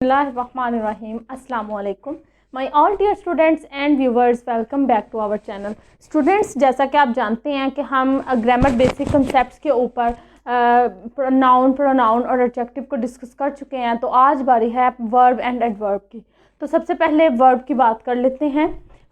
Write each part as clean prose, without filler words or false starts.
Bismillahirrahmanirrahim. Assalamu alaikum. My all dear students and viewers, welcome back to our channel. Students, जैसा कि आप जानते हैं कि हम ग्रामर बेसिक कंसेप्ट्स के ऊपर नाउन, प्रोनाउन और एडजेक्टिव को डिस्कस कर चुके हैं। तो आज बारी है वर्ब एंड एडवर्ब की। तो सबसे पहले वर्ब की बात कर लेते हैं।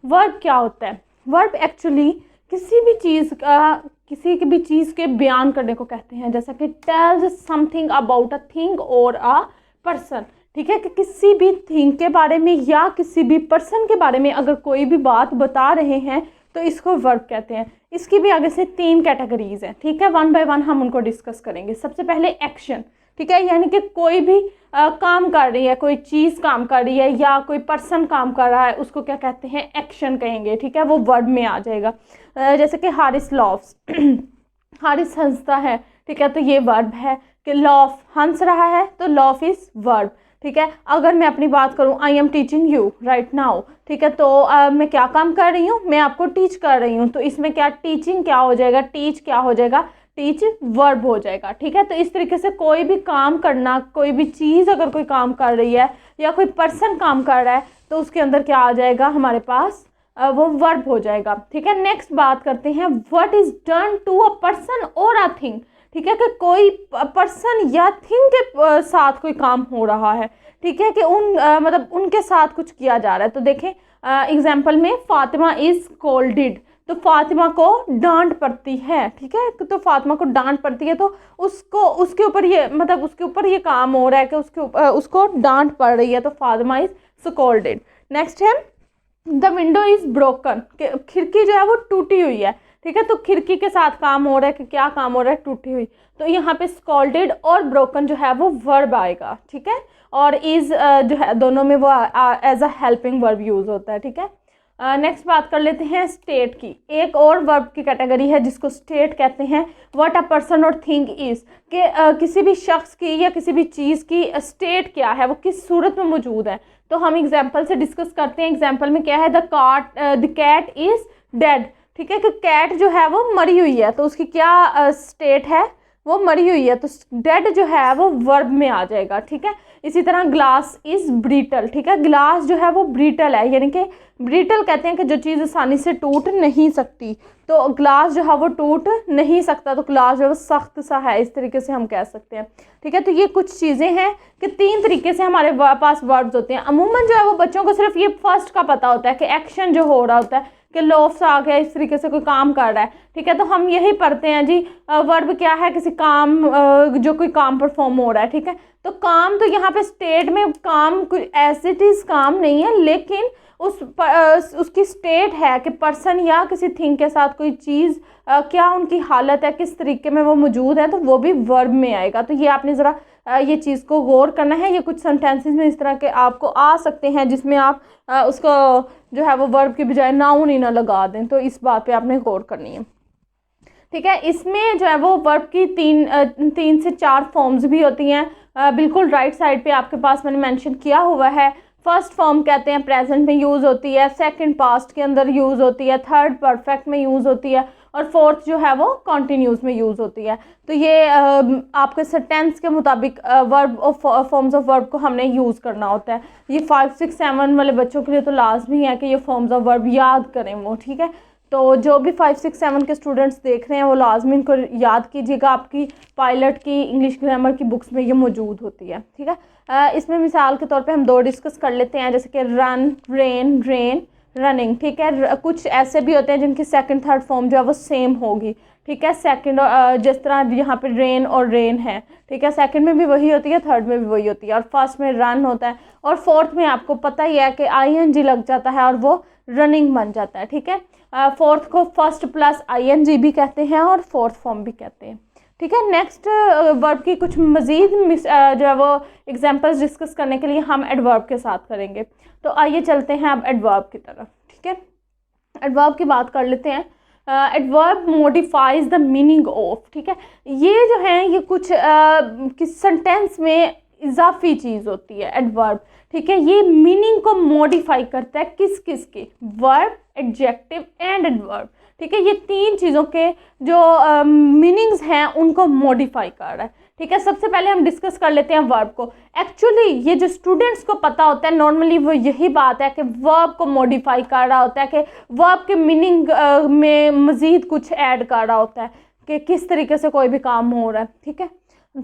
वर्ब क्या होता है? वर्ब एक्चुअली किसी भी चीज़ के बयान करने को कहते हैं, जैसा कि tells something about a thing और अ पर्सन। ठीक है, कि किसी भी थिंग के बारे में या किसी भी पर्सन के बारे में अगर कोई भी बात बता रहे हैं तो इसको वर्ब कहते हैं। इसकी भी आगे से 3 कैटेगरीज हैं। ठीक है, वन बाय वन हम उनको डिस्कस करेंगे। सबसे पहले एक्शन। ठीक है, यानी कि कोई भी काम कर रही है, कोई चीज़ काम कर रही है या कोई पर्सन काम कर रहा है, उसको क्या कहते हैं? एक्शन कहेंगे। ठीक है, वो वर्ब में आ जाएगा। जैसे कि हारिस लॉफ्स, हारिस हंसता है। ठीक है, तो ये वर्ब है कि लॉफ, हंस रहा है तो लॉफ इज़ वर्ब। ठीक है, अगर मैं अपनी बात करूं, I am teaching you right now. ठीक है, तो मैं क्या काम कर रही हूँ? मैं आपको टीच कर रही हूँ। तो इसमें क्या टीचिंग क्या हो जाएगा? टीच क्या हो जाएगा? टीच वर्ब हो जाएगा। ठीक है, तो इस तरीके से कोई भी काम करना, कोई भी चीज़ अगर कोई काम कर रही है या कोई पर्सन काम कर रहा है तो उसके अंदर क्या आ जाएगा हमारे पास? वो वर्ब हो जाएगा। ठीक है, नेक्स्ट बात करते हैं what is done to a person और अ थिंग। ठीक है, कि कोई पर्सन या थिंग के साथ कोई काम हो रहा है। ठीक है, कि मतलब उनके साथ कुछ किया जा रहा है। तो देखें एग्जाम्पल में फातिमा इज़ स्कोल्डेड, तो फातिमा को डांट पड़ती है। ठीक है, तो फातिमा को डांट पड़ती है तो उसके ऊपर ये काम हो रहा है कि उसको डांट पड़ रही है, तो फातिमा इज़ स्कोल्डेड। नेक्स्ट है द विंडो इज़ ब्रोकन, खिड़की जो है वो टूटी हुई है। ठीक है, तो खिड़की के साथ काम हो रहा है कि क्या काम हो रहा है? टूटी हुई। तो यहाँ पे स्कॉल्डेड और ब्रोकन जो है वो वर्ब आएगा। ठीक है, और इज़ जो है दोनों में वो as a helping verb use होता है। ठीक है, नेक्स्ट बात कर लेते हैं स्टेट की। एक और वर्ब की कैटेगरी है जिसको स्टेट कहते हैं। व्हाट अ पर्सन और थिंग इज़, कि किसी भी शख्स की या किसी भी चीज़ की स्टेट क्या है, वो किस सूरत में मौजूद है। तो हम एग्जाम्पल से डिस्कस करते हैं। एग्जाम्पल में क्या है? The cat is dead. ठीक है, कि कैट जो है वो मरी हुई है, तो उसकी क्या स्टेट है? वो मरी हुई है, तो डेड जो है वो वर्ब में आ जाएगा। ठीक है, इसी तरह ग्लास इज़ ब्रिटल। ठीक है, ग्लास जो है वो ब्रिटल है, यानी कि ब्रिटल कहते हैं कि जो चीज़ आसानी से टूट नहीं सकती, तो ग्लास जो है वो टूट नहीं सकता, तो ग्लास जो है वो सख्त सा है, इस तरीके से हम कह सकते हैं। ठीक है, तो ये कुछ चीज़ें हैं कि 3 तरीके से हमारे पास वर्ब्स होते हैं। अमूमन जो है वो बच्चों को सिर्फ ये फर्स्ट का पता होता है कि एक्शन जो हो रहा होता है कि लोफ्स आ गया, इस तरीके से कोई काम कर रहा है। ठीक है, तो हम यही पढ़ते हैं जी वर्ब क्या है? किसी काम जो कोई काम परफॉर्म हो रहा है। ठीक है, तो काम तो यहाँ पे स्टेट में काम कोई एज इट इज़ काम नहीं है, लेकिन उसकी स्टेट है कि पर्सन या किसी थिंग के साथ कोई चीज़ क्या उनकी हालत है, किस तरीके में वो मौजूद है, तो वो भी वर्ब में आएगा। तो ये आपने ज़रा ये चीज़ को गौर करना है। ये कुछ सेंटेंसेस में इस तरह के आपको आ सकते हैं जिसमें आप उसको जो है वो वर्ब के बजाय नाउन ही ना लगा दें, तो इस बात पे आपने गौर करनी है। ठीक है, इसमें जो है वो वर्ब की 3 से 4 फॉर्म्स भी होती हैं। बिल्कुल राइट साइड पे आपके पास मैंने मेंशन किया हुआ है। फर्स्ट फॉर्म कहते हैं प्रेजेंट में यूज़ होती है, सेकंड पास्ट के अंदर यूज़ होती है, थर्ड परफेक्ट में यूज़ होती है, और फोर्थ जो है वो कॉन्टीन्यूस में यूज़ होती है। तो ये आपके सेंटेंस के मुताबिक वर्ब और फॉर्म्स ऑफ वर्ब को हमने यूज़ करना होता है। ये 5, 6, 7 वाले बच्चों के लिए तो लाजमी है कि ये फॉर्म्स ऑफ वर्ब याद करें वो। ठीक है, तो जो भी 5, 6, 7 के स्टूडेंट्स देख रहे हैं वो लाजमी इनको याद कीजिएगा। आपकी पायलट की इंग्लिश ग्रामर की बुक्स में ये मौजूद होती है। ठीक है, इसमें मिसाल के तौर पे हम 2 डिस्कस कर लेते हैं, जैसे कि रन, रेन, रेन, रनिंग। ठीक है, कुछ ऐसे भी होते हैं जिनकी सेकंड थर्ड फॉर्म जो है वो सेम होगी। ठीक है, सेकंड जिस तरह यहाँ पे रेन और रेन है। ठीक है, सेकंड में भी वही होती है, थर्ड में भी वही होती है, और फर्स्ट में रन होता है, और फोर्थ में आपको पता ही है कि ING लग जाता है और वो रनिंग बन जाता है। ठीक है, फोर्थ को फर्स्ट प्लस ING भी कहते हैं और फोर्थ फॉर्म भी कहते हैं। ठीक है, नेक्स्ट वर्ब की कुछ मज़ीद जो है वो एग्जांपल्स डिस्कस करने के लिए हम एडवर्ब के साथ करेंगे। तो आइए चलते हैं अब एडवर्ब की तरफ। ठीक है, एडवर्ब की बात कर लेते हैं। Adverb modifies the meaning of. ठीक है, ये जो है ये कुछ किस सेंटेंस में इजाफी चीज़ होती है एडवर्ब। ठीक है, ये मीनिंग को मॉडिफाई करता है किस की? Verb, adjective and adverb. ठीक है, ये 3 चीज़ों के जो मीनिंग्स हैं उनको मॉडिफाई कर रहा है। ठीक है, सबसे पहले हम डिस्कस कर लेते हैं वर्ब को। एक्चुअली ये जो स्टूडेंट्स को पता होता है नॉर्मली वो यही बात है कि वर्ब को मॉडिफाई कर रहा होता है, कि वर्ब के मीनिंग में मज़ीद कुछ ऐड कर रहा होता है कि किस तरीके से कोई भी काम हो रहा है। ठीक है,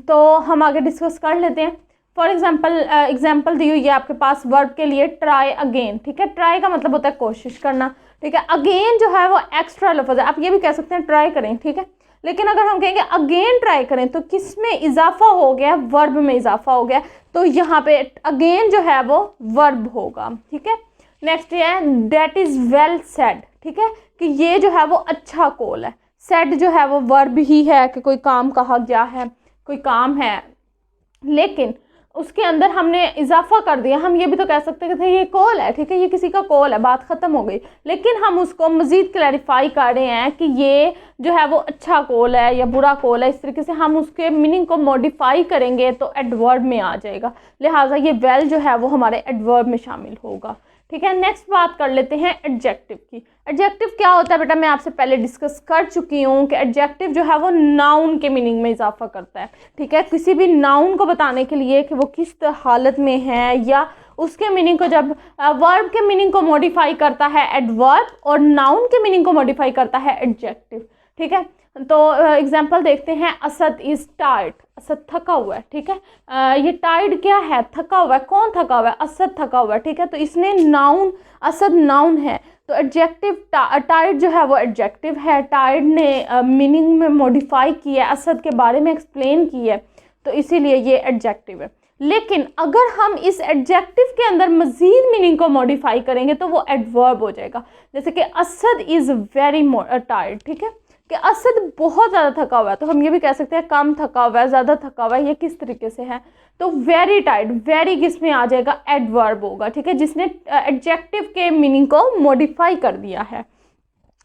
तो हम आगे डिस्कस कर लेते हैं। फॉर एग्जाम्पल दी हुई है आपके पास वर्ब के लिए ट्राई अगेन। ठीक है, ट्राई का मतलब होता है कोशिश करना। ठीक है, अगेन जो है वो एक्स्ट्रा लफ्ज़ है, आप ये भी कह सकते हैं ट्राई करें। ठीक है, लेकिन अगर हम कहेंगे अगेन ट्राई करें तो किस में इजाफा हो गया, वर्ब में इजाफा हो गया, तो यहाँ पे अगेन जो है वो वर्ब होगा। ठीक है, नेक्स्ट ये है दैट इज़ वेल सेड। ठीक है, कि ये जो है वो अच्छा कॉल है। सेड जो है वो वर्ब ही है कि कोई काम कहा गया है, कोई काम है, लेकिन उसके अंदर हमने इजाफा कर दिया। हम ये भी तो कह सकते हैं कि ये कॉल है, ठीक है, ये किसी का कॉल है, बात ख़त्म हो गई। लेकिन हम उसको मज़ीद क्लैरिफाई कर रहे हैं कि ये जो है वो अच्छा कॉल है या बुरा कॉल है। इस तरीके से हम उसके मीनिंग को मॉडिफाई करेंगे तो एडवर्ब में आ जाएगा। लिहाजा ये वेल जो है वो हमारे एडवर्ब में शामिल होगा। ठीक है, नेक्स्ट बात कर लेते हैं एडजेक्टिव की। एडजेक्टिव क्या होता है बेटा, मैं आपसे पहले डिस्कस कर चुकी हूँ कि एडजेक्टिव जो है वो नाउन के मीनिंग में इजाफा करता है। ठीक है, किसी भी नाउन को बताने के लिए कि वो किस हालत में है या उसके मीनिंग को, जब वर्ब के मीनिंग को मॉडिफाई करता है एडवर्ब और नाउन के मीनिंग को मॉडिफाई करता है एडजेक्टिव। ठीक है, तो एग्जाम्पल देखते हैं। असद इज़ टायर्ड, असद थका हुआ है। ठीक है, ये टायर्ड क्या है, थका हुआ है। कौन थका हुआ है, असद थका हुआ है। ठीक है, तो इसने नाउन, असद नाउन है, तो एडजेक्टिव टायर्ड जो है वो एडजेक्टिव है। टायर्ड ने मीनिंग में मॉडिफाई किया है, असद के बारे में एक्सप्लेन की है, तो इसीलिए ये एडजेक्टिव है। लेकिन अगर हम इस एडजेक्टिव के अंदर मज़ीद मीनिंग को मॉडिफाई करेंगे तो वो एडवर्ब हो जाएगा। जैसे कि असद इज़ वेरी टायर्ड। ठीक है, कि असद बहुत ज़्यादा थका हुआ है, तो हम ये भी कह सकते हैं कम थका हुआ है, ज़्यादा थका हुआ है, ये किस तरीके से है, तो वेरी टायर्ड, वेरी किस में आ जाएगा, एडवर्ब होगा। ठीक है, जिसने एडजेक्टिव के मीनिंग को मॉडिफाई कर दिया है।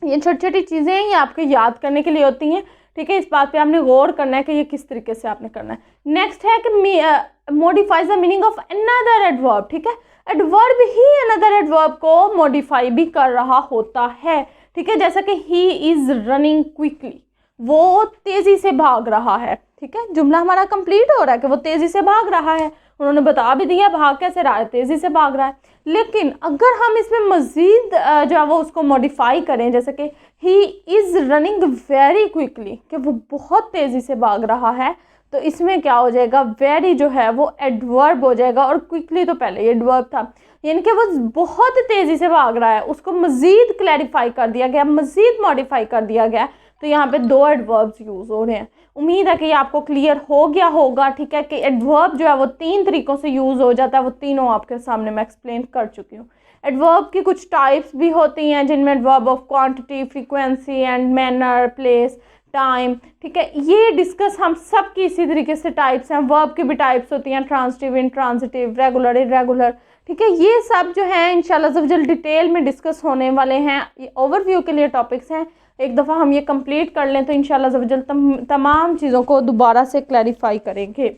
ये छोटी छोटी चीज़ें हैं, ये आपके याद करने के लिए होती हैं। ठीक है, इस बात पे आपने गौर करना है कि ये किस तरीके से आपने करना है। नेक्स्ट है कि modifies the meaning of another adverb. ठीक है, एडवर्ब ही अनदर एडवर्ब को मॉडिफाई भी कर रहा होता है। ठीक है, जैसा कि ही इज़ रनिंग क्विकली, वो तेज़ी से भाग रहा है। ठीक है, जुमला हमारा कंप्लीट हो रहा है कि वो तेज़ी से भाग रहा है। उन्होंने बता भी दिया भाग कैसे रहा है, तेज़ी से भाग रहा है। लेकिन अगर हम इसमें मज़ीद जो है वो उसको मॉडिफाई करें, जैसे कि he is running very quickly, कि वो बहुत तेज़ी से भाग रहा है, तो इसमें क्या हो जाएगा, वेरी जो है वो एडवर्ब हो जाएगा और क्विकली तो पहले एडवर्ब था। यानी कि वो बहुत तेज़ी से भाग रहा है, उसको मज़ीद क्लैरिफाई कर दिया गया, मज़ीद मॉडिफाई कर दिया गया, तो यहाँ पे दो एडवर्ब्स यूज़ हो रहे हैं। उम्मीद है कि ये आपको क्लियर हो गया होगा। ठीक है, कि एडवर्ब जो है वो 3 तरीक़ों से यूज़ हो जाता है, वो तीनों आपके सामने मैं एक्सप्लेन कर चुकी हूँ। एडवर्ब की कुछ टाइप्स भी होती हैं, जिनमें adverb of quantity, frequency and manner, place, time. ठीक है, ये डिस्कस हम सब की इसी तरीके से टाइप्स हैं। वर्ब की भी टाइप्स होती हैं, ट्रांजिटिव, इंट्रांजिटिव, रेगुलर, इरेगुलर। ठीक है, ये सब जो है इंशाल्लाह जब जल्द डिटेल में डिस्कस होने वाले हैं। ये ओवरव्यू के लिए टॉपिक्स हैं, एक दफ़ा हम ये कंप्लीट कर लें तो इंशाल्लाह जब जल्द तमाम चीज़ों को दोबारा से क्लैरिफाई करेंगे।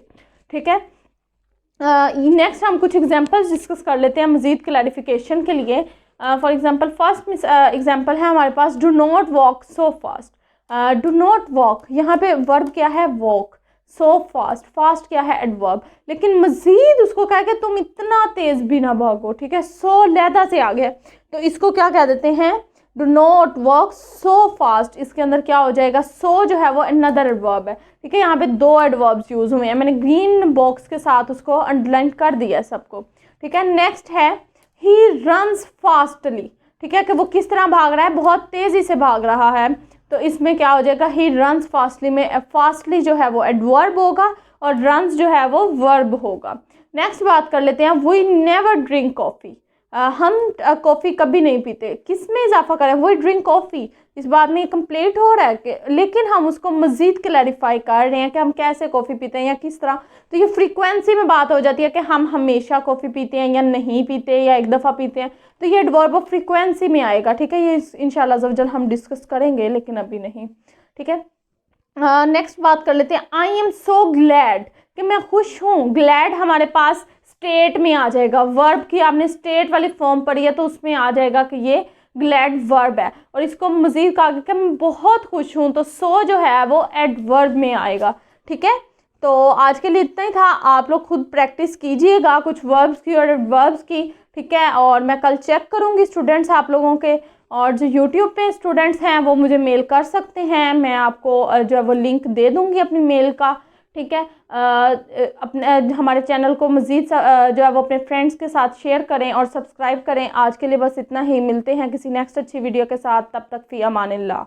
ठीक है, नेक्स्ट हम कुछ एग्जांपल्स डिस्कस कर लेते हैं मज़ीद क्लैरिफिकेशन के लिए। फॉर एग्जांपल फर्स्ट एग्जांपल है हमारे पास, do not walk so fast. Do not walk, यहाँ पे वर्ब क्या है, वॉक। सो फास्ट, फास्ट क्या है, एडवर्ब। लेकिन मज़ीद उसको कहा कि तुम इतना तेज़ भी ना भागो। ठीक है, सो लैदा से आ गया, तो इसको क्या कह देते हैं, do not walk so fast. इसके अंदर क्या हो जाएगा, सो जो है वो अनदर एडवर्ब है। ठीक है, यहाँ पे दो एडवर्ब्स यूज़ हुए हैं, मैंने ग्रीन बॉक्स के साथ उसको अंडरलाइन कर दिया है सबको। ठीक है, नेक्स्ट है ही रन्स फास्टली। ठीक है, कि वो किस तरह भाग रहा है, बहुत तेज़ी से भाग रहा है, तो इसमें क्या हो जाएगा, ही रन्स फास्टली में फास्टली जो है वो एडवर्ब होगा और रन्स जो है वो वर्ब होगा। नेक्स्ट बात कर लेते हैं, वी नेवर ड्रिंक कॉफ़ी। हम कॉफ़ी कभी नहीं पीते, किस में इजाफा करें, वी ड्रिंक कॉफ़ी, इस बात में कंप्लीट हो रहा है कि, लेकिन हम उसको मज़ीद क्लैरिफाई कर रहे हैं कि हम कैसे कॉफ़ी पीते हैं या किस तरह। तो ये फ्रीक्वेंसी में बात हो जाती है कि हम हमेशा कॉफ़ी पीते हैं या नहीं पीते या एक दफ़ा पीते हैं, तो ये एडवर्ब ऑफ फ्रीक्वेंसी में आएगा। ठीक है, ये इंशाल्लाह जल्द हम डिस्कस करेंगे, लेकिन अभी नहीं। ठीक है, नेक्स्ट बात कर लेते हैं, आई एम सो ग्लैड, कि मैं खुश हूँ। ग्लैड हमारे पास स्टेट में आ जाएगा, वर्ब की आपने स्टेट वाली फॉर्म पढ़ी है तो उसमें आ जाएगा कि ये ग्लैड वर्ब है, और इसको मज़ीद कहा कि मैं बहुत खुश हूँ, तो सो जो है वो एडवर्ब में आएगा। ठीक है, तो आज के लिए इतना ही था। आप लोग खुद प्रैक्टिस कीजिएगा कुछ वर्ब्स की और एडवर्ब्स की, ठीक है। और मैं कल चेक करूँगी स्टूडेंट्स आप लोगों के, और जो यूट्यूब पे स्टूडेंट्स हैं वो मुझे मेल कर सकते हैं, मैं आपको जो है वो लिंक दे दूँगी अपनी मेल का, ठीक है। अपने हमारे चैनल को मज़ीद जो है वो अपने फ्रेंड्स के साथ शेयर करें और सब्सक्राइब करें। आज के लिए बस इतना ही, मिलते हैं किसी नेक्स्ट अच्छी वीडियो के साथ, तब तक फ़ी अमानिल्लाह।